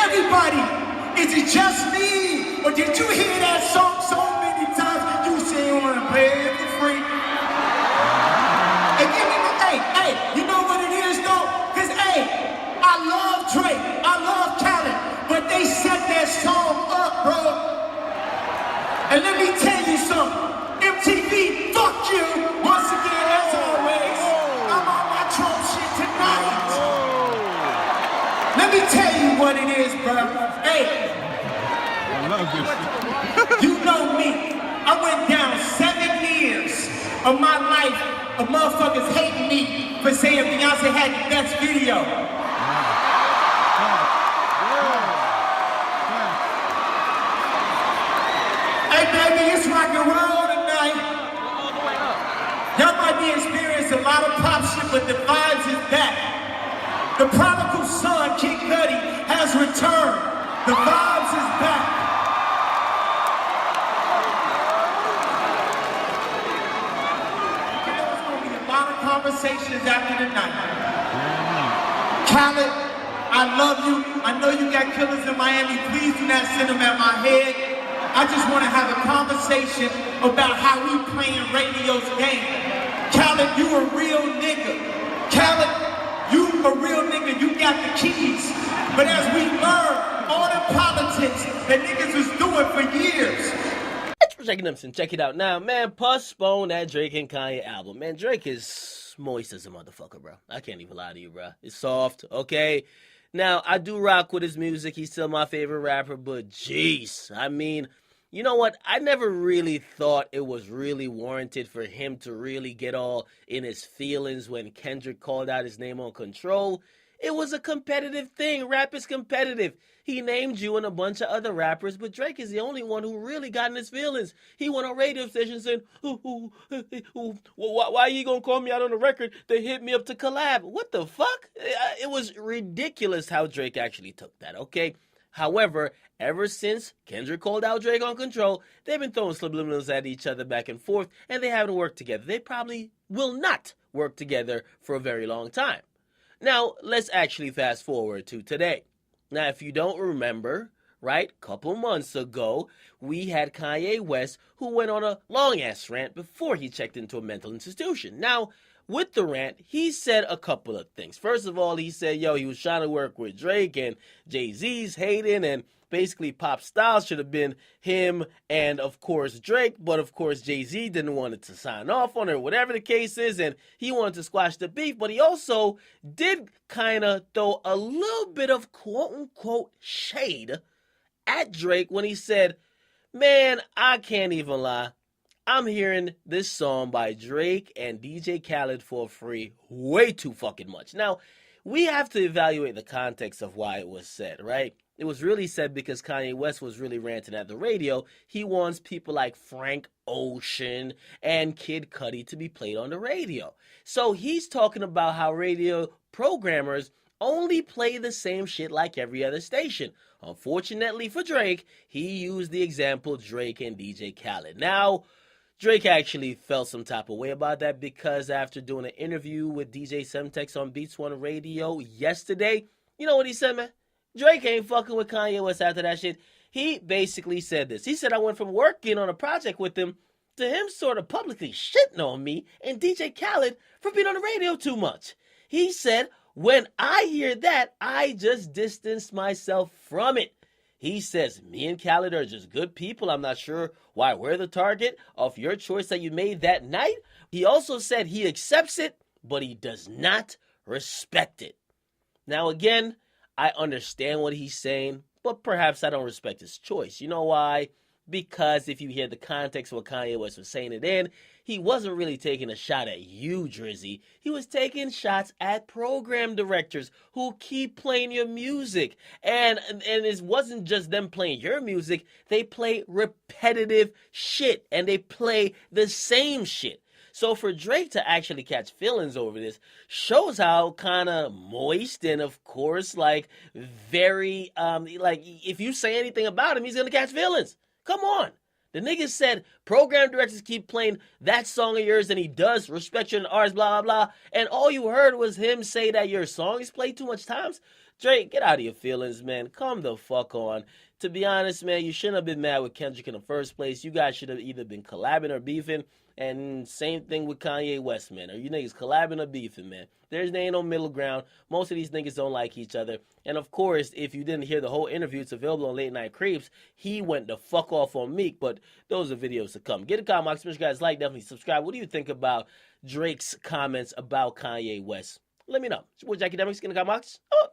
Everybody, is it just me? Or did you hear that song so many times you say you want to play it for free? And give me the, hey, you know what it is though? Cause I love Drake, I love Khaled, but they set that song up, bro. And let me tell you something. MTV, fuck you. Once again, as always, I'm on my troll shit tonight. Let me tell you what it is, bro. Hey, I love this. you know me. I went down 7 years of my life of motherfuckers hating me for saying Beyonce had the best video. Hey, baby, it's rock and roll tonight. Y'all might be experiencing a lot of pop shit, but the vibes is back. The prodigal son, Kid Cudi, has returned. The vibes is back. You know, it's going to be a lot of conversations after the night. Khaled, I love you. I know you got killers in Miami. Please do not send them at my head. I just want to have a conversation about how we playing radio's game. Khaled, you a real nigga. Khaled, you a real nigga, you got the keys. But as we learn all the politics that niggas was doing for years. Check it out now, man. Postpone that Drake and Kanye album. Man, Drake is moist as a motherfucker, bro. I can't even lie to you, bro. It's soft, okay? Now, I do rock with his music. He's still my favorite rapper, but jeez, I mean, you know what? I never really thought it was really warranted for him to really get all in his feelings when Kendrick called out his name on Control. It was a competitive thing. Rap is competitive. He named you and a bunch of other rappers, but Drake is the only one who really got in his feelings. He went on radio stations saying, why are you going to call me out on the record? They hit me up to collab. What the fuck? It was ridiculous how Drake actually took that, okay? However, ever since Kendrick called out Drake on Control, they've been throwing subliminals at each other back and forth, and they haven't worked together. They probably will not work together for a very long time. Now, let's actually fast forward to today. Now, if you don't remember, right, a couple months ago, we had Kanye West who went on a long-ass rant before he checked into a mental institution. Now, with the rant, he said a couple of things. First of all, he said, he was trying to work with Drake and Jay-Z's hating, and basically Pop Styles should have been him and, of course, Drake, but, of course, Jay-Z didn't want it to sign off on it, or whatever the case is, and he wanted to squash the beef, but he also did kind of throw a little bit of quote-unquote shade at Drake when he said, man, I can't even lie. I'm hearing this song by Drake and DJ Khaled for free way too fucking much. Now, we have to evaluate the context of why it was said, right? It was really said because Kanye West was really ranting at the radio. He wants people like Frank Ocean and Kid Cudi to be played on the radio. So he's talking about how radio programmers only play the same shit like every other station. Unfortunately for Drake, he used the example Drake and DJ Khaled. Now, Drake actually felt some type of way about that because after doing an interview with DJ Semtex on Beats One Radio yesterday, you know what he said, man? Drake ain't fucking with Kanye West after that shit. He basically said this. He said, I went from working on a project with him to him sort of publicly shitting on me and DJ Khaled for being on the radio too much. He said, when I hear that, I just distanced myself from it. He says, me and Khaled are just good people. I'm not sure why we're the target of your choice that you made that night. He also said he accepts it, but he does not respect it. Now, again, I understand what he's saying, but perhaps I don't respect his choice. You know why? Because if you hear the context of what Kanye West was saying it in, he wasn't really taking a shot at you, Drizzy. He was taking shots at program directors who keep playing your music. And it wasn't just them playing your music. They play repetitive shit, and they play the same shit. So for Drake to actually catch feelings over this shows how kind of moist and, of course, very, if you say anything about him, he's going to catch feelings. Come on. The nigga said program directors keep playing that song of yours and he does respect you and ours, blah, blah, blah. And all you heard was him say that your song is played too much times. Drake, get out of your feelings, man. Calm the fuck on. To be honest, man, you shouldn't have been mad with Kendrick in the first place. You guys should have either been collabing or beefing. And same thing with Kanye West, man. Are you niggas collabing or beefing, man? There ain't no middle ground. Most of these niggas don't like each other. And of course, if you didn't hear the whole interview, it's available on Late Night Creeps. He went the fuck off on Meek, but those are videos to come. Get a comment box. Make sure you guys like, definitely subscribe. What do you think about Drake's comments about Kanye West? Let me know. It's your boy Jackie Demings in the comment box. Oh.